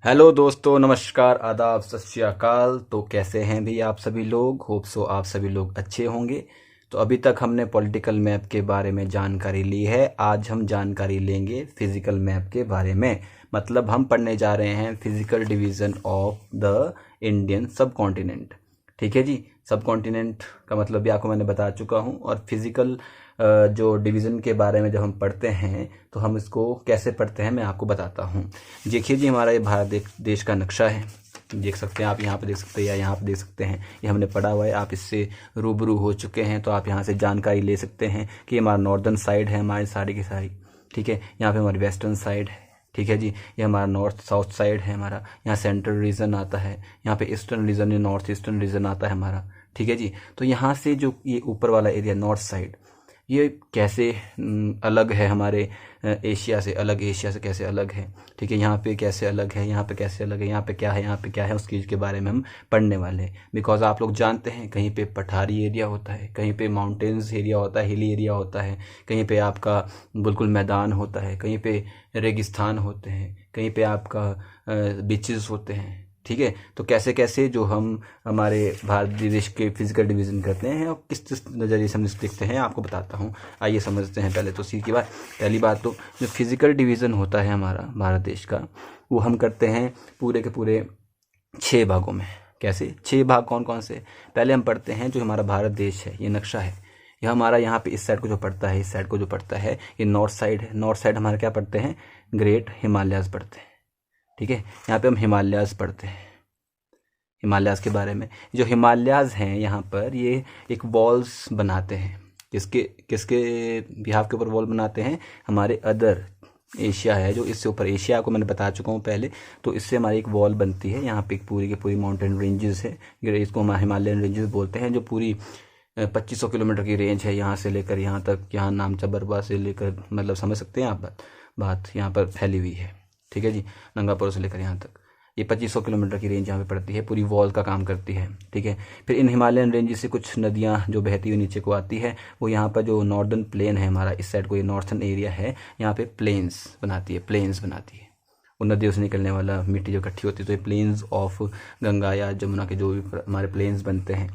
Hello दोस्तों, नमस्कार, आदाब, सत श्री अकाल। तो कैसे हैं भी आप सभी लोग? होप सो आप सभी लोग अच्छे होंगे। तो अभी तक हमने पॉलिटिकल मैप के बारे में जानकारी ली है। आज हम जानकारी लेंगे फिजिकल मैप के बारे में। मतलब हम पढ़ने जा रहे हैं physical division of the Indian सब कॉन्टिनेंट। ठीक है जी। सब कॉन्टिनेंट का मतलब भी आपको मैंने बता चुका हूँ। और फिजिकल जो डिवीज़न के बारे में जब हम पढ़ते हैं तो हम इसको कैसे पढ़ते हैं मैं आपको बताता हूँ। देखिए जी, हमारा ये भारत देश का नक्शा है। देख सकते हैं आप, यहाँ पे देख सकते हैं या यहाँ पे देख सकते हैं। ये हमने पढ़ा हुआ है, आप इससे रूबरू हो चुके हैं। तो आप यहाँ से जानकारी ले सकते हैं कि हमारा नॉर्दर्न साइड है हमारी सारी की सारी। ठीक है, यहाँ पे हमारी वेस्टर्न साइड है। ठीक है जी, ये हमारा नॉर्थ साउथ साइड है हमारा। यहाँ सेंट्रल रीजन आता है, यहाँ पे ईस्टर्न रीजन या नॉर्थ ईस्टर्न रीजन आता है हमारा। ठीक है जी। तो यहाँ से जो ये ऊपर वाला एरिया नॉर्थ साइड, ये कैसे अलग है हमारे एशिया से, अलग एशिया से कैसे अलग है। ठीक है, यहाँ पे कैसे अलग है, यहाँ पे कैसे अलग है, यहाँ पे क्या है, यहाँ पे क्या है, उस चीज़ के बारे में हम पढ़ने वाले हैं। बिकॉज आप लोग जानते हैं कहीं पे पठारी एरिया होता है, कहीं पे माउंटेन्स एरिया होता है, हिली एरिया होता है, कहीं पे आपका बिल्कुल मैदान होता है, कहीं पे रेगिस्तान होते हैं, कहीं पे आपका बीचेस होते हैं। ठीक है, तो कैसे कैसे जो हम हमारे भारत देश के फिजिकल डिवीज़न करते हैं और किस किस नज़रिए से हम इसे देखते हैं आपको बताता हूँ। आइए समझते हैं पहले तो सी की बात। पहली बात तो जो फिजिकल डिवीज़न होता है हमारा भारत देश का, वो हम करते हैं पूरे के पूरे 6 भागों में। कैसे 6 भाग? कौन कौन से? पहले हम पढ़ते हैं जो हमारा भारत देश है, ये नक्शा है, यह हमारा यहाँ पे इस साइड को जो पड़ता है, इस साइड को जो पड़ता है ये नॉर्थ साइड है। नॉर्थ साइड हमारा क्या पढ़ते हैं? ग्रेट हिमालयाज पढ़ते हैं। ठीक है, यहाँ पे हम हिमालयाज पढ़ते हैं, हिमालयाज के बारे में। जो हिमालयाज हैं यहाँ पर, ये एक वॉल्स बनाते हैं। किसके किसके बिहाफ के ऊपर वॉल बनाते हैं? हमारे अदर एशिया है जो इससे ऊपर, एशिया को मैंने बता चुका हूँ पहले। तो इससे हमारी एक वॉल बनती है। यहाँ पे एक पूरी की पूरी माउंटेन रेंजेस है, इसको हम हिमालयन रेंजेस बोलते हैं, जो पूरी 2500 किलोमीटर की रेंज है, यहाँ से लेकर यहाँ तक, यहाँ नामचा बरबा से लेकर, मतलब समझ सकते हैं आप बात यहाँ पर फैली हुई है। ठीक है जी, नंगापुर से लेकर यहाँ तक ये 2500 किलोमीटर की रेंज यहाँ पे पड़ती है, पूरी वॉल का काम करती है। ठीक है, फिर इन हिमालयन रेंज से कुछ नदियाँ जो बहती हुई नीचे को आती है, वो यहाँ पर जो नॉर्दर्न प्लेन है हमारा, इस साइड को ये नॉर्थर्न एरिया है, यहाँ पे प्लेन्स बनाती है, प्लेन्स बनाती है। उन नदियों से निकलने वाला मिट्टी जो इकट्ठी होती है, तो ये प्लेन्स ऑफ गंगा या जमुना के जो भी हमारे प्लेन्स बनते हैं,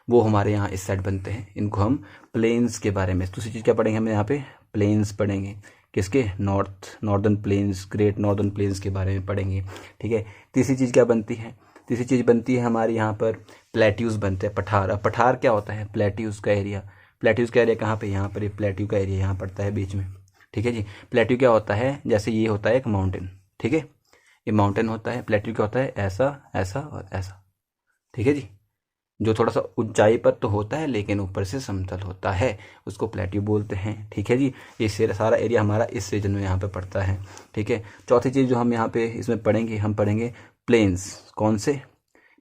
वो हमारे यहाँ इस साइड बनते हैं। इनको हम प्लेन्स के बारे में, दूसरी चीज़ क्या पढ़ेंगे हम यहाँ पे? प्लेन्स पढ़ेंगे। किसके? Northern plains, great northern plains के बारे में पढ़ेंगे। ठीक है, तीसरी चीज़ क्या बनती है? तीसरी चीज़ बनती है हमारे यहाँ पर प्लेट्यूज बनते हैं, पठार। अब पठार क्या होता है? प्लेट्यूज का एरिया। प्लेट्यूज का एरिया कहाँ पे? यहाँ पर ये प्लेट्यू का एरिया यहाँ पड़ता है बीच में। ठीक है जी, प्लेट्यू क्या होता है? जैसे ये होता है एक माउंटेन, ठीक है, ये माउंटेन होता है। प्लेट्यू क्या होता है? ऐसा, ऐसा और ऐसा। ठीक है जी, जो थोड़ा सा ऊंचाई पर तो होता है लेकिन ऊपर से समतल होता है, उसको प्लेट्यू बोलते हैं। ठीक है जी, ये सारा एरिया हमारा इस रीजन में यहाँ पे पड़ता है। ठीक है, चौथी चीज़ जो हम यहाँ पे इसमें पढ़ेंगे, हम पढ़ेंगे प्लेन्स। कौन से?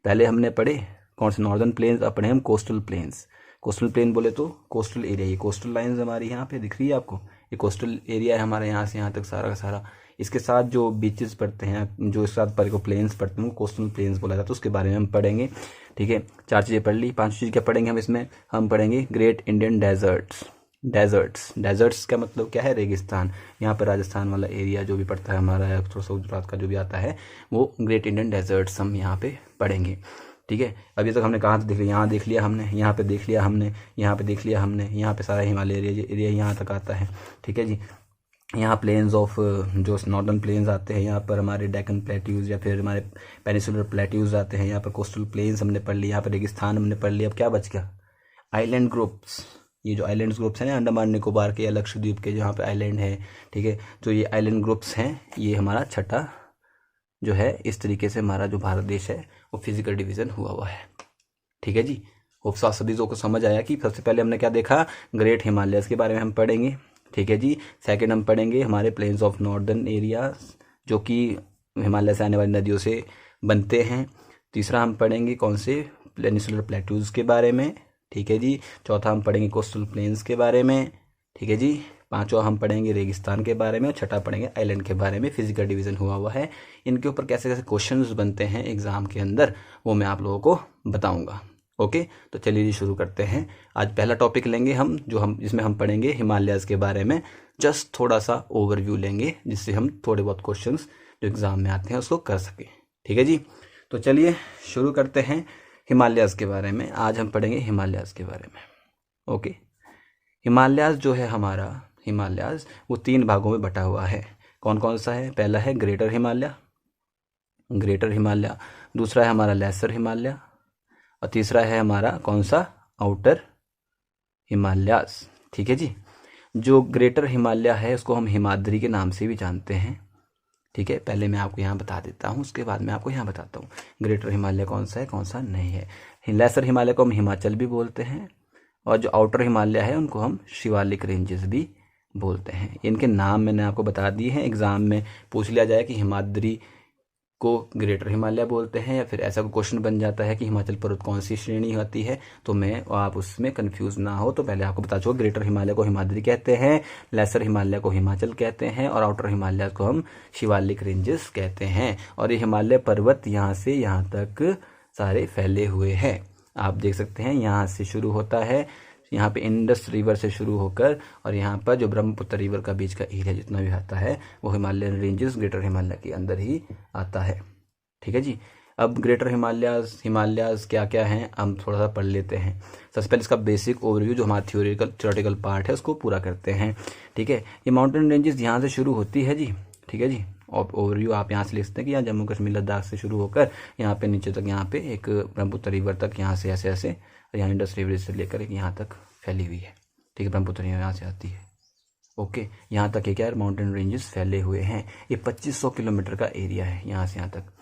पहले हमने पढ़े कौन से? Northern plains. अब पढ़े हम कोस्टल प्लेन्स। कोस्टल प्लेन बोले तो कोस्टल एरिया, ये कोस्टल लाइन्स हमारी यहाँ पे दिख रही है आपको, ये कोस्टल एरिया है हमारे यहाँ से यहाँ तक सारा का सारा। इसके साथ जो बीचेस पड़ते हैं, जो इसके साथ पर को प्लेन्स पड़ते हैं, वो कोस्टल प्लेन्स बोला जाता है, उसके बारे में हम पढ़ेंगे। ठीक है, 4 चीज़ें पढ़ ली। 5 चीज़ क्या पढ़ेंगे हम इसमें? हम पढ़ेंगे ग्रेट इंडियन डेजर्ट्स। डेजर्ट्स का मतलब क्या है? रेगिस्तान। यहाँ पर राजस्थान वाला एरिया जो भी पड़ता है हमारा, थोड़ा सा गुजरात का जो भी आता है, वो ग्रेट इंडियन डेजर्ट्स हम यहाँ पे पढ़ेंगे। ठीक है, अभी तक हमने कहाँ से देख लिया? यहाँ देख लिया हमने, यहाँ पे देख लिया हमने, यहाँ पे देख लिया हमने, यहाँ पे सारा हिमालय एरिया यहाँ तक आता है। ठीक है जी, यहाँ प्लेन्स ऑफ जो नॉर्दर्न प्लेन्स आते हैं, यहाँ पर हमारे डेक्कन प्लेट्यूज या फिर हमारे पेनिसुलर प्लेट्यूज आते हैं। यहाँ पर कोस्टल प्लेन्स हमने पढ़ ली, यहाँ पर रेगिस्तान हमने पढ़ लिया। अब क्या बच गया? Island groups. ये जो आइलैंड ग्रुप्स हैं ना, अंडमान निकोबार के या लक्षद्वीप के जहाँ पे आइलैंड है, ठीक है, जो ये आइलैंड ग्रुप्स हैं, ये हमारा छठा जो है। इस तरीके से हमारा जो भारत देश है वो फिजिकल डिवीज़न हुआ है। ठीक है जी, होप सभी को समझ आया कि सबसे पहले हमने क्या देखा? ग्रेट हिमालयस के बारे में हम पढ़ेंगे। ठीक है जी, सेकंड हम पढ़ेंगे हमारे प्लेन्स ऑफ नॉर्दर्न एरिया, जो कि हिमालय से आने वाली नदियों से बनते हैं। तीसरा हम पढ़ेंगे कौन से? पेनिसुलर प्लेट्यूज के बारे में। ठीक है जी, चौथा हम पढ़ेंगे कोस्टल प्लेन्स के बारे में। ठीक है जी, पांचवा हम पढ़ेंगे रेगिस्तान के बारे में, और छठा पढ़ेंगे आइलैंड के बारे में। फिजिकल डिवीज़न हुआ है। इनके ऊपर कैसे कैसे क्वेश्चंस बनते हैं एग्जाम के अंदर, वो मैं आप लोगों को बताऊंगा। ओके, तो चलिए जी शुरू करते हैं। आज पहला टॉपिक लेंगे हम, जिसमें हम पढ़ेंगे हिमालयाज़ के बारे में। जस्ट थोड़ा सा ओवरव्यू लेंगे, जिससे हम थोड़े बहुत क्वेश्चंस जो एग्ज़ाम में आते हैं उसको कर सकें। ठीक है जी, तो चलिए शुरू करते हैं हिमालयाज़ के बारे में। आज हम पढ़ेंगे हिमालयाज़ के बारे में। ओके, हिमालयाज़ जो है हमारा, हिमालयाज़ वो 3 भागों में बटा हुआ है। कौन कौन सा है? पहला है ग्रेटर हिमालय, ग्रेटर हिमालय। दूसरा है हमारा लेसर हिमालय, और तीसरा है हमारा कौन सा? Outer Himalayas. ठीक है जी, जो ग्रेटर हिमालय है उसको हम हिमाद्री के नाम से भी जानते हैं। ठीक है, पहले मैं आपको यहाँ बता देता हूँ, उसके बाद मैं आपको यहाँ बताता हूँ ग्रेटर हिमालय कौन सा है, कौन सा नहीं है। लेसर हिमालय को हम हिमाचल भी बोलते हैं, और जो आउटर हिमालय है उनको हम शिवालिक रेंजेस भी बोलते हैं। इनके नाम मैंने आपको बता दिए हैं। एग्ज़ाम में पूछ लिया जाए कि हिमाद्री को ग्रेटर हिमालय बोलते हैं, या फिर ऐसा कोई क्वेश्चन बन जाता है कि हिमाचल पर्वत कौन सी श्रेणी होती है, तो आप उसमें कंफ्यूज ना हो तो पहले आपको बता चुका, ग्रेटर हिमालय को हिमाद्री कहते हैं, लेसर हिमालय को हिमाचल कहते हैं, और आउटर हिमालय को हम शिवालिक रेंजेस कहते हैं। और ये हिमालय पर्वत यहाँ से यहाँ तक सारे फैले हुए हैं। आप देख सकते हैं यहाँ से शुरू होता है, यहाँ पे इंडस रिवर से शुरू होकर, और यहाँ पर जो ब्रह्मपुत्र रिवर का बीच का एरिया जितना भी आता है वो हिमालयन रेंजेस ग्रेटर हिमालय के अंदर ही आता है। ठीक है जी, अब ग्रेटर हिमालयाज़ क्या क्या हैं हम थोड़ा सा पढ़ लेते हैं। सबसे पहले इसका बेसिक ओवरव्यू जो हमारा थ्योरेटिकल पार्ट है उसको पूरा करते हैं। ठीक है, ये माउंटेन रेंजेस यहाँ से शुरू होती है जी। ठीक है जी, और ओवरव्यू आप यहाँ से लिख सकते हैं कि यहाँ जम्मू कश्मीर लद्दाख से शुरू होकर यहाँ पे नीचे तक, यहाँ पे एक ब्रह्मपुत्र रिवर तक, यहाँ से ऐसे ऐसे, और यहाँ इंडस रिवर से लेकर एक यहाँ तक फैली हुई है। ठीक है, ब्रह्मपुत्र रिवर यहाँ से आती है। ओके, यहाँ तक ये क्या है, माउंटेन रेंजेस फैले हुए हैं। ये 2500 किलोमीटर का एरिया है यहाँ से यहाँ तक।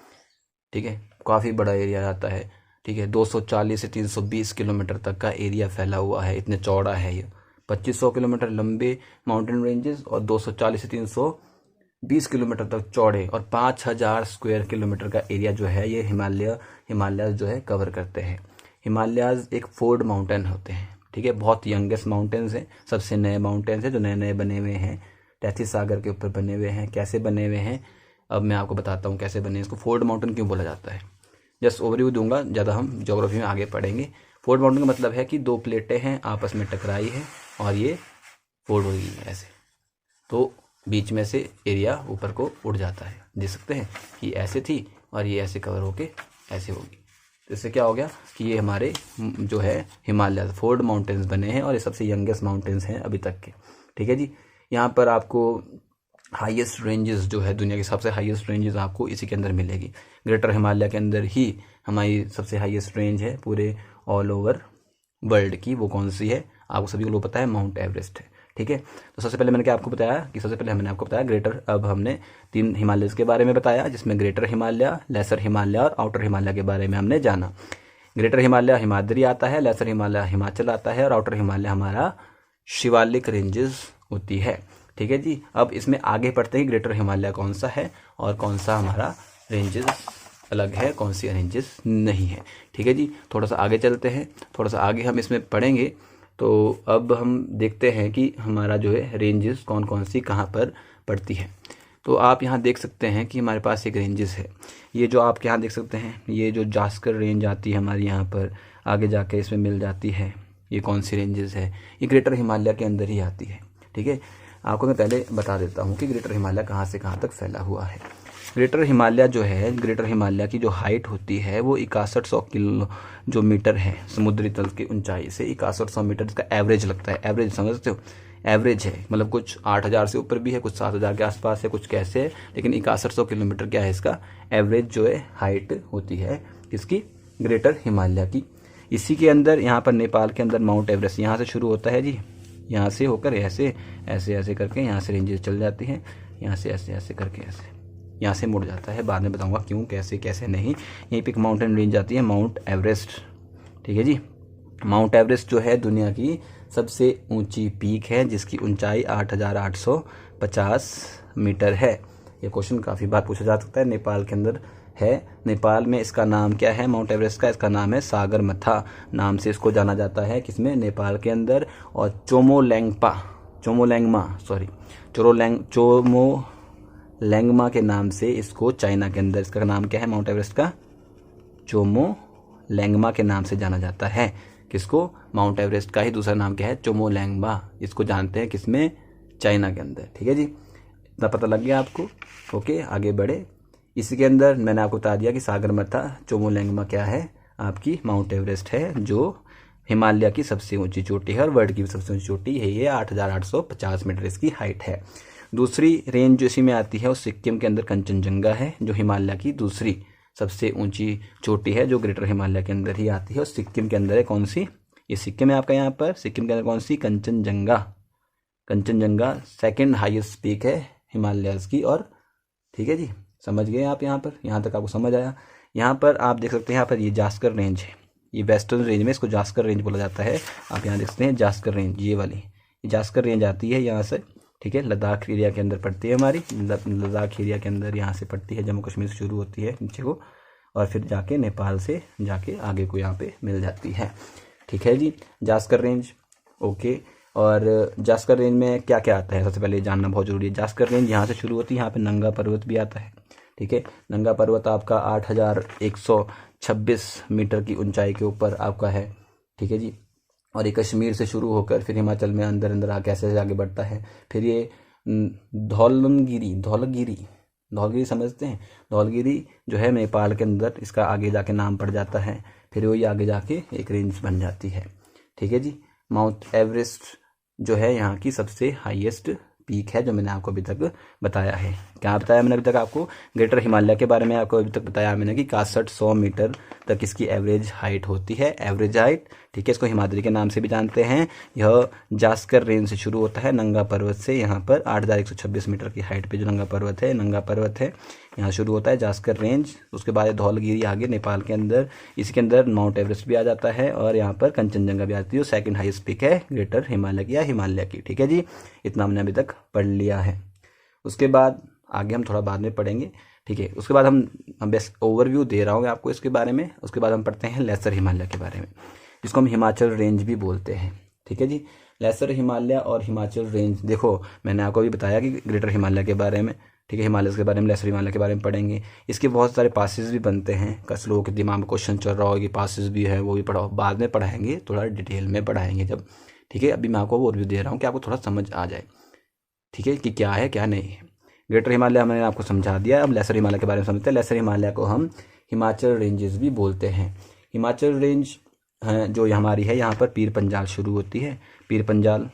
ठीक है, काफ़ी बड़ा एरिया आता है। ठीक है, 240 से 320 किलोमीटर तक का एरिया फैला हुआ है, इतने चौड़ा है ये। 2500 किलोमीटर लंबे माउंटेन रेंजेस और 240 से 320 किलोमीटर तक चौड़े, और 5000 स्क्वायर किलोमीटर का एरिया जो है ये हिमालयाज़ जो है कवर करते हैं। हिमालयाज़ एक फोर्ड माउंटेन होते हैं। ठीक है, बहुत यंगेस्ट माउंटेन्स हैं, सबसे नए माउंटेन्स हैं जो नए नए बने हुए हैं, टैथी सागर के ऊपर बने हुए हैं। कैसे बने हुए हैं अब मैं आपको बताता हूँ कैसे बने। इसको फोर्ड माउंटेन क्यों बोला जाता है, जस्ट ओवरव्यू दूंगा, ज़्यादा हम ज्योग्राफी में आगे पढ़ेंगे। फोर्ड माउंटेन का मतलब है कि 2 प्लेटें हैं आपस में टकराई है और ये फोर्ड हो गई है ऐसे, तो बीच में से एरिया ऊपर को उड़ जाता है। देख सकते हैं कि ऐसे थी और ये ऐसे कवर होके ऐसे होगी, तो इससे क्या हो गया कि ये हमारे जो है हिमालय फोर्ड माउंटेन्स बने हैं, और ये सबसे यंगेस्ट माउंटेन्स हैं अभी तक के। ठीक है जी, यहाँ पर आपको हाईएस्ट रेंजेस जो है, दुनिया की सबसे हाईएस्ट रेंजेस आपको इसी के अंदर मिलेगी। ग्रेटर हिमालय के अंदर ही हमारी सबसे हाईएस्ट रेंज है पूरे ऑल ओवर वर्ल्ड की। वो कौन सी है आपको सभी को पता है, माउंट एवरेस्ट है। ठीक है, तो सबसे पहले मैंने क्या आपको बताया कि सबसे पहले मैंने आपको बताया ग्रेटर, अब हमने 3 हिमालयस के बारे में बताया, जिसमें ग्रेटर हिमालय, लेसर हिमालय और आउटर हिमालय के बारे में हमने जाना। ग्रेटर हिमालय हिमाद्री आता है, लेसर हिमालय हिमाचल आता है, और आउटर हिमालय हमारा शिवालिक रेंजेस होती है। ठीक है जी, अब इसमें आगे पढ़ते हैं ग्रेटर हिमालय कौन सा है और कौन सा हमारा रेंजेस अलग है, कौन सी रेंजेस नहीं है। ठीक है जी, थोड़ा सा आगे चलते हैं, थोड़ा सा आगे हम इसमें पढ़ेंगे। तो अब हम देखते हैं कि हमारा जो है रेंजेस कौन कौन सी कहाँ पर पड़ती है। तो आप यहाँ देख सकते हैं कि हमारे पास एक रेंजेस है, ये जो आप यहाँ देख सकते हैं, ये जो जास्कर रेंज आती है हमारी यहाँ पर, आगे जाके इसमें मिल जाती है। ये कौन सी रेंजेस है, ये ग्रेटर हिमालय के अंदर ही आती है। ठीक है, आपको मैं पहले बता देता हूँ कि ग्रेटर हिमालय कहाँ से कहाँ तक फैला हुआ है। ग्रेटर हिमालय जो है, ग्रेटर हिमालय की जो हाइट होती है वो 6100 किलो जो मीटर है, समुद्री तल की ऊंचाई से 6100 मीटर इसका एवरेज लगता है। एवरेज समझते हो, एवरेज है, मतलब कुछ 8000 से ऊपर भी है, कुछ 7000 के आसपास है, कुछ कैसे है, लेकिन 6100 किलोमीटर क्या है इसका एवरेज जो है हाइट होती है किसकी, ग्रेटर हिमालय की। इसी के अंदर यहाँ पर नेपाल के अंदर माउंट एवरेस्ट यहाँ से शुरू होता है जी, यहाँ से होकर ऐसे ऐसे ऐसे करके यहाँ से रेंजेस चल जाती हैं, यहाँ से ऐसे ऐसे करके ऐसे यहाँ से मुड़ जाता है। बाद में बताऊंगा क्यों, कैसे कैसे नहीं। यहीं पे एक माउंटेन रेंज आती है माउंट एवरेस्ट। ठीक है जी, माउंट एवरेस्ट जो है दुनिया की सबसे ऊंची पीक है, जिसकी ऊंचाई 8850 मीटर है। ये क्वेश्चन काफ़ी बार पूछा जा सकता है, नेपाल के अंदर है। नेपाल में इसका नाम क्या है माउंट एवरेस्ट का, इसका नाम है सागरमाथा नाम से इसको जाना जाता है, किसमें, नेपाल के अंदर। और चोमोलैंगमा के नाम से इसको चाइना के अंदर, इसका नाम क्या है माउंट एवरेस्ट का, चोमोलैंगमा के नाम से जाना जाता है। किसको, माउंट एवरेस्ट का ही दूसरा नाम क्या है, चोमोलैंगमा। इसको जानते हैं किसमें, चाइना के अंदर। ठीक है जी, इतना पता लग गया आपको। ओके, आगे बढ़े। इसी के अंदर मैंने आपको बता दिया कि सागरमाथा चोमोलैंगमा क्या है, आपकी माउंट एवरेस्ट है, जो हिमालय की सबसे ऊंची चोटी है और वर्ल्ड की सबसे ऊंची चोटी है। ये 8,850 मीटर इसकी हाइट है। दूसरी रेंज जो इसी में आती है वो सिक्किम के अंदर कंचनजंगा है, जो हिमालय की दूसरी सबसे ऊंची चोटी है, जो ग्रेटर हिमालय के अंदर ही आती है और सिक्किम के अंदर है। कौन सी? ये सिक्किम है आपका। यहाँ पर सिक्किम के अंदर कौन सी? Kanchenjunga. Kanchenjunga second highest peak है हिमालयस की। और ठीक है जी, समझ गए आप? यहाँ तक आपको समझ आया? यहाँ पर आप देख सकते हैं, यहाँ पर ये जास्कर रेंज है, ये वेस्टर्न रेंज में इसको जास्कर रेंज बोला जाता है। आप यहाँ देख सकते हैं जास्कर रेंज, ये वाली ये जास्कर रेंज आती है यहाँ से। ठीक है, लद्दाख एरिया के अंदर पड़ती है हमारी, लद्दाख एरिया के अंदर यहाँ से पड़ती है, जम्मू कश्मीर से शुरू होती है नीचे को और फिर जाके नेपाल से जाके आगे को यहाँ पे मिल जाती है। ठीक है जी, जास्कर रेंज। ओके, और जास्कर रेंज में क्या क्या आता है सबसे पहले जानना बहुत जरूरी है। जास्कर रेंज यहाँ से शुरू होती है, यहाँ पे नंगा पर्वत भी आता है। ठीक है, नंगा पर्वत आपका 8,126 मीटर की ऊंचाई के ऊपर आपका है। ठीक है जी, और ये कश्मीर से शुरू होकर फिर हिमाचल में अंदर अंदर आके ऐसे आगे बढ़ता है। फिर ये धौलगिरी समझते हैं? धौलगिरी जो है नेपाल के अंदर, इसका आगे जाके नाम पड़ जाता है। फिर वही आगे जाके एक रेंज बन जाती है। ठीक है जी, माउंट एवरेस्ट जो है यहाँ की सबसे हाईएस्ट पीक है, जो मैंने आपको अभी तक बताया है। क्या बताया मैंने अभी तक आपको? ग्रेटर हिमालय के बारे में आपको अभी तक बताया मैंने कि 6100 मीटर तक इसकी एवरेज हाइट होती है, एवरेज हाइट। ठीक है, इसको हिमाद्री के नाम से भी जानते हैं। यह जास्कर रेंज से शुरू होता है, नंगा पर्वत से। यहाँ पर 8,126 मीटर की हाइट पे जो नंगा पर्वत है यहाँ शुरू होता है जास्कर रेंज। उसके बाद धौलगिरी आगे नेपाल के अंदर, इसके अंदर माउंट एवरेस्ट भी आ जाता है और यहाँ पर कंचनजंगा भी आती है। सेकंड हाईएस्ट पीक है ग्रेटर हिमालय की या हिमालय की। ठीक है जी, इतना हमने अभी तक पढ़ लिया है। उसके बाद आगे हम थोड़ा बाद में पढ़ेंगे। ठीक है, उसके बाद हम बेस्ट ओवरव्यू दे रहा हूँ आपको इसके बारे में। उसके बाद हम पढ़ते हैं लेसर हिमालय के बारे में, जिसको हम हिमाचल रेंज भी बोलते हैं। ठीक है जी, लेसर हिमालय और हिमाचल रेंज। देखो, मैंने आपको अभी बताया कि ग्रेटर हिमालय के बारे में, ठीक है, हिमालय के बारे में, लेसर हिमालय के बारे में पढ़ेंगे। इसके बहुत सारे पासेस भी बनते हैं। कई लोगों के दिमाग में क्वेश्चन चल रहा होगा कि पासेस भी है, वो भी पढ़ाओ, बाद में पढ़ाएंगे, थोड़ा डिटेल में पढ़ाएंगे जब। ठीक है, अभी मैं आपको ओवरव्यू दे रहा हूँ कि आपको थोड़ा समझ आ जाए। ठीक है, कि क्या है क्या नहीं है। ग्रेटर हिमालय मैंने आपको समझा दिया। अब लेसर हिमालय के बारे में समझते हैं। लेसर हिमालय को हम हिमाचल रेंजेस भी बोलते हैं। हिमाचल रेंज है जो हमारी है, यहाँ पर पीर पंजाल शुरू होती है। पीर पंजाल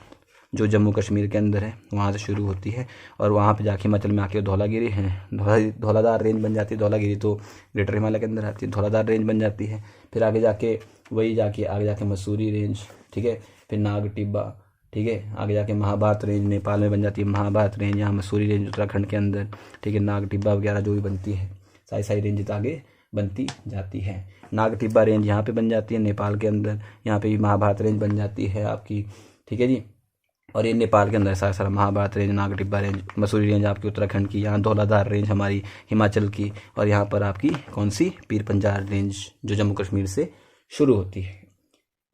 जो जम्मू कश्मीर के अंदर है, वहाँ से शुरू होती है और वहाँ पे जाके हिमाचल में आके धौलागिरी है, धौलाधार रेंज बन जाती है। धौलागिरी तो ग्रेटर हिमालय के अंदर आती है, धौलाधार रेंज बन जाती है। फिर आगे जाके आगे जाके मसूरी रेंज। ठीक है, फिर नाग टिब्बा। ठीक है, आगे जाके महाभारत रेंज नेपाल में बन जाती है, महाभारत रेंज। यहाँ मसूरी रेंज उत्तराखंड के अंदर। ठीक है, नाग टिब्बा वगैरह जो भी बनती है, सारी रेंज आगे बनती जाती है। नाग टिब्बा रेंज यहाँ पे बन जाती है नेपाल के अंदर। यहाँ पे भी महाभारत रेंज बन जाती है आपकी। ठीक है जी, और ये नेपाल के अंदर सारा Mahabharat range, Nag Tibba range, Mussoorie range आपकी उत्तराखंड की। यहाँ धौलाधार रेंज हमारी हिमाचल की। और यहाँ पर आपकी कौन सी? पीर पंजाल रेंज जो जम्मू कश्मीर से शुरू होती है।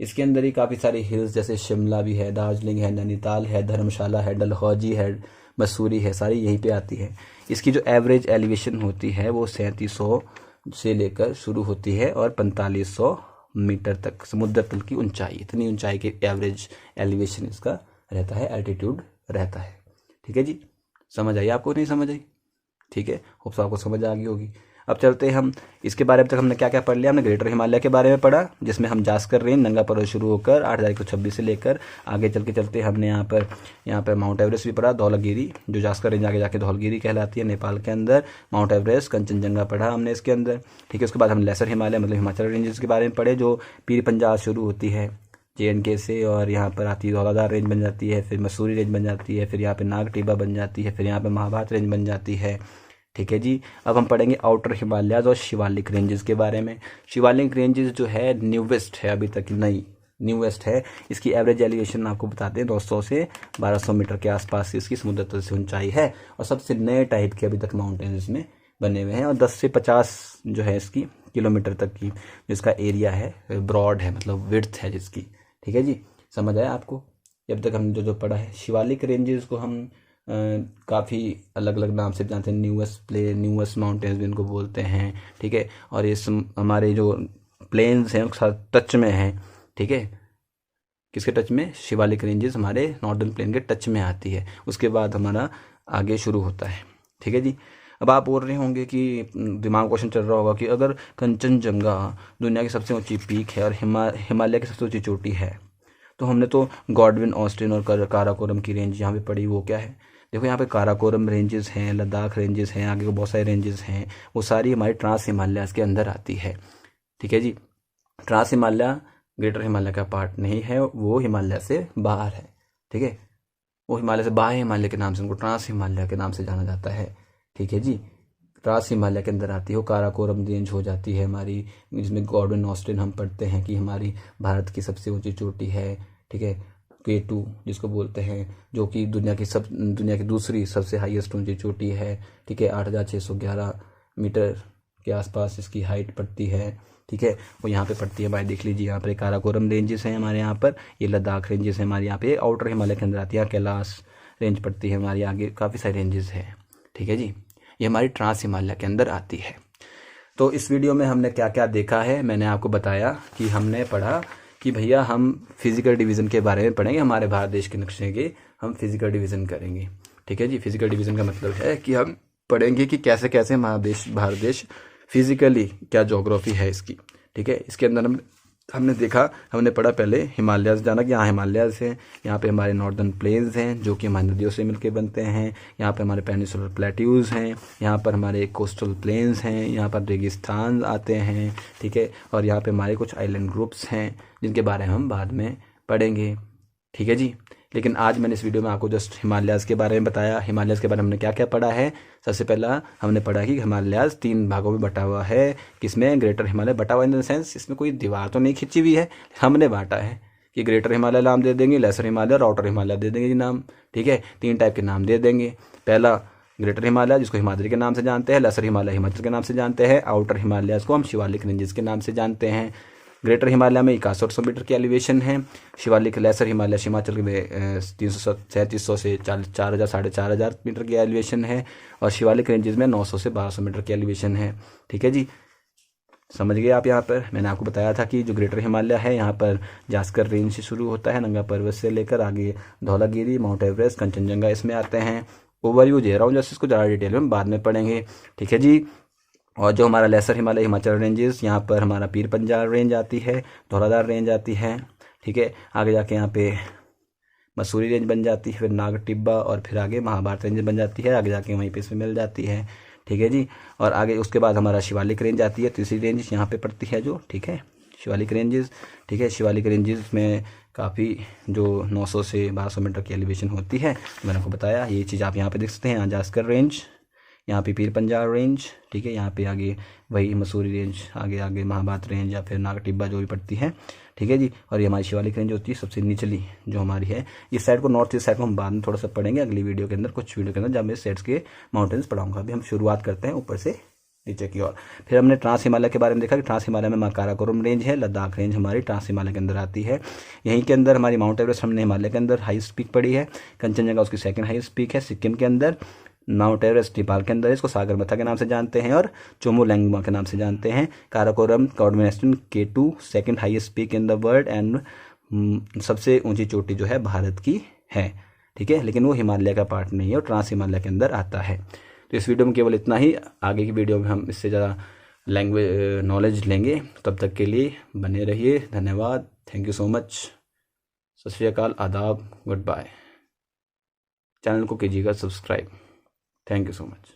इसके अंदर ही काफ़ी सारी हिल्स, जैसे शिमला भी है, दार्जिलिंग है, नैनीताल है, धर्मशाला है, डलहौजी है, मसूरी है, सारी यहीं पे आती है। इसकी जो एवरेज एलिवेशन होती है वो 3700 से लेकर शुरू होती है और 4500 मीटर तक समुद्र तल की ऊंचाई, इतनी ऊंचाई के एवरेज एलिवेशन इसका रहता है, एल्टीट्यूड रहता है। ठीक है जी, समझ आई आपको? नहीं समझ आई? ठीक है, होप्स आपको समझ आ गई होगी। अब चलते हैं हम इसके बारे में। तक हमने क्या क्या पढ़ लिया? हमने ग्रेटर हिमालय के बारे में पढ़ा, जिसमें हम जास्कर रेंज, नंगा पर्वत शुरू होकर 8,126 से लेकर आगे चलते हमने यहाँ पर माउंट एवरेस्ट भी पढ़ा, धौलागिरी जो जास्कर रेंज आगे जाके धौलगिरी कहलाती है नेपाल के अंदर, माउंट एवरेस्ट, कंचनजंगा पढ़ा हमने इसके अंदर। ठीक है, उसके बाद हम लेसर हिमालय मतलब हिमाचल रेंजेस के बारे में पढ़े, जो पीर पंजाल शुरू होती है JNK से और यहाँ पर आती है धौलाधार रेंज बन जाती है, फिर मसूरी रेंज बन जाती है, फिर यहाँ पे नाग टिब्बा बन जाती है, फिर यहाँ पे महाभारत रेंज बन जाती है। ठीक है जी, अब हम पढ़ेंगे आउटर हिमालयाज और शिवालिक रेंजेस के बारे में। शिवालिक रेंजेस जो है न्यूवेस्ट है, अभी तक नई न्यूवेस्ट है। इसकी एवरेज एलिवेशन आपको बताते हैं 900 से 1200 मीटर के आसपास इसकी समुद्र तल से ऊंचाई है और सबसे नए टाइप के अभी तक माउंटेन इसमें बने हुए हैं। और 10 से 50 जो है इसकी किलोमीटर तक की जिसका एरिया है, ब्रॉड है, मतलब विड्थ है जिसकी। ठीक है जी, समझ आया आपको? अब तक हमने जो पढ़ा है। शिवालिक रेंजेस को हम काफ़ी अलग अलग नाम से जानते हैं, न्यूएस्ट माउंटेन्स भी इनको बोलते हैं। ठीक है, और ये हमारे जो प्लेन्स हैं उसके साथ टच में हैं। ठीक है, किसके टच में? शिवालिक रेंजेस हमारे नॉर्दर्न प्लेन के टच में आती है। उसके बाद हमारा आगे शुरू होता है। ठीक है जी। अब आप बोल रहे होंगे कि दिमाग क्वेश्चन चल रहा होगा कि अगर कंचनजंगा दुनिया की सबसे ऊंची पीक है और हिमालय की सबसे ऊंची चोटी है, तो हमने तो गॉडविन ऑस्टिन और काराकोरम की रेंज यहाँ पे पढ़ी, वो क्या है? देखो यहाँ पे काराकोरम रेंजेस हैं, लद्दाख रेंजेस हैं, आगे को बहुत सारे रेंजेस हैं, वो सारी हमारी ट्रांस हिमालयाज के अंदर आती है। ठीक है जी। ट्रांस हिमालय ग्रेटर हिमालय का पार्ट नहीं है, वो हिमालय से बाहर है। ठीक है, वो हिमालय से बाहर हिमालय के नाम से उनको ट्रांस हिमालय के नाम से जाना जाता है। ठीक है जी। ट्रांस हिमालय के अंदर आती है वो काराकोरम रेंज हो जाती है हमारी, जिसमें गॉडविन ऑस्टिन हम पढ़ते हैं कि हमारी भारत की सबसे ऊंची चोटी है। ठीक है, K2 जिसको बोलते हैं, जो कि दुनिया की दूसरी सबसे हाईएस्ट ऊंची चोटी है। ठीक है, 8,611 मीटर के आसपास इसकी हाइट पड़ती है। ठीक है, वो यहाँ पे पड़ती है भाई, देख लीजिए यहाँ पर काराकोरम रेंजेस हैं हमारे यहाँ पर, ये लद्दाख रेंजेस हैं हमारे यहाँ पे, आउटर हिमालय के अंदर आती है। कैलाश रेंज पड़ती है हमारी, आगे काफ़ी सारे रेंजेस हैं। ठीक है जी, ये हमारी ट्रांस हिमालय के अंदर आती है। तो इस वीडियो में हमने क्या क्या देखा है, मैंने आपको बताया कि हमने पढ़ा कि भैया हम फिजिकल डिवीज़न के बारे में पढ़ेंगे, हमारे भारत देश के नक्शे के हम फिजिकल डिवीज़न करेंगे। ठीक है जी। फिजिकल डिवीज़न का मतलब है कि हम पढ़ेंगे कि कैसे कैसे भारत देश फिजिकली क्या ज्योग्राफी है इसकी। ठीक है, इसके अंदर हमने पढ़ा पहले हिमालयाज, जाना कि यहाँ हिमालयाज हैं, यहाँ पे हमारे नॉर्दर्न प्लेन्स हैं जो कि हमारी नदियों से मिलकर बनते हैं, यहाँ पे हमारे पेनिसुलर प्लेट्यूज हैं, यहाँ पर हमारे कोस्टल प्लेन्स हैं, यहाँ पर रेगिस्तान आते हैं। ठीक है, और यहाँ पे हमारे कुछ आइलैंड ग्रुप्स हैं जिनके बारे में हम बाद में पढ़ेंगे। ठीक है जी। लेकिन आज मैंने इस वीडियो में आपको जस्ट हिमालयाज के बारे में बताया। हिमालयाज के बारे में हमने क्या क्या पढ़ा है? सबसे पहला हमने पढ़ा कि हिमालयाज 3 भागों में बटा हुआ है। किसमें? ग्रेटर हिमालय बटा हुआ इन द सेंस इसमें कोई दीवार तो नहीं खिंची हुई है, हमने बांटा है कि ग्रेटर हिमालय नाम दे देंगे, लेसर हिमालय और आउटर हिमालय दे देंगे जी नाम। ठीक है, 3 टाइप के नाम दे देंगे। पहला ग्रेटर हिमालय जिसको हिमाद्री के नाम से जानते हैं, लेसर हिमालय हिमाचल के नाम से जानते हैं, आउटर हिमालय को हम शिवालिक रेंजेस के नाम से जानते हैं। ग्रेटर हिमालय में 6100 मीटर की एलिवेशन है, शिवालिक लेसर हिमालय हिमाचल में 337 से 4,000 4,500 मीटर की एलिवेशन है, और शिवालिक रेंजेस में 900 से 1200 मीटर की एलिवेशन है। ठीक है जी, समझ गए आप? यहाँ पर मैंने आपको बताया था कि जो ग्रेटर हिमालय है यहाँ पर जास्कर रेंज से शुरू होता है, नंगा पर्वत से लेकर आगे धौलागिरी, माउंट एवरेस्ट, कंचनजंगा इसमें आते हैं। ओवरव्यू दे रहा हूँ, जैसे इसको ज़्यादा डिटेल में बाद में पढ़ेंगे। ठीक है जी। और जो हमारा लेसर हिमालय हिमाचल रेंजेस, यहाँ पर हमारा पीर पंजाल रेंज आती है, धौलाधार रेंज आती है। ठीक है, आगे जाके यहाँ पे मसूरी रेंज बन जाती है, फिर नाग टिब्बा, और फिर आगे महाभारत रेंज बन जाती है, आगे जाके वहीं पे इसमें मिल जाती है। ठीक है जी। और आगे उसके बाद हमारा शिवालिक रेंज आती है, तीसरी रेंज यहाँ पे पड़ती है जो। ठीक है, शिवालिक रेंजेस। ठीक है, शिवालिक रेंजेस में काफ़ी जो 900 से 1200 मीटर की एलिवेशन होती है, मैंने आपको बताया। ये चीज़ आप यहाँ पे देख सकते हैं, जास्कर रेंज, यहाँ पे पीर पंजाल रेंज। ठीक है, यहाँ पे आगे वही मसूरी रेंज, आगे महाभारत रेंज या फिर नाग टिब्बा जो भी पड़ती है। ठीक है जी। और ये हमारी शिवालिक रेंज होती है सबसे निचली जो हमारी है। इस साइड को, नॉर्थ ईस्ट साइड को हम बाद में थोड़ा सा पढ़ेंगे अगली वीडियो के अंदर, कुछ वीडियो के अंदर जब मैं साइड्स के माउंटेन्स पढ़ाऊंगा। अभी हम शुरुआत करते हैं ऊपर से नीचे की ओर। फिर हमने ट्रांस हिमालय के बारे में देखा कि ट्रांस हिमालय में काराकोरम रेंज है, लद्दाख रेंज हमारी ट्रांस हिमालय के अंदर आती है। यहीं के अंदर हमारी माउंट एवरेस्ट हमने हिमालय के अंदर हाईएस्ट पीक पड़ी है, कंचनजंगा उसकी सेकंड हाईएस्ट पीक है सिक्किम के अंदर, माउंट एवरेस्ट नेपाल के अंदर, इसको सागरमाथा के नाम से जानते हैं, और चोमोलैंगमा के नाम से जानते हैं। Karakoram Godwin Austen K2 second highest peak in the world and सबसे ऊंची चोटी जो है भारत की है। ठीक है, लेकिन वो हिमालय का पार्ट नहीं है, और ट्रांस हिमालय के अंदर आता है। तो इस वीडियो में केवल इतना ही, आगे की वीडियो में हम इससे ज़्यादा लैंग्वेज नॉलेज लेंगे। तब तक के लिए बने रहिए। धन्यवाद, थैंक यू सो मच, सत श्री अकाल, आदाब, गुड बाय। चैनल को कीजिएगा subscribe. Thank you so much.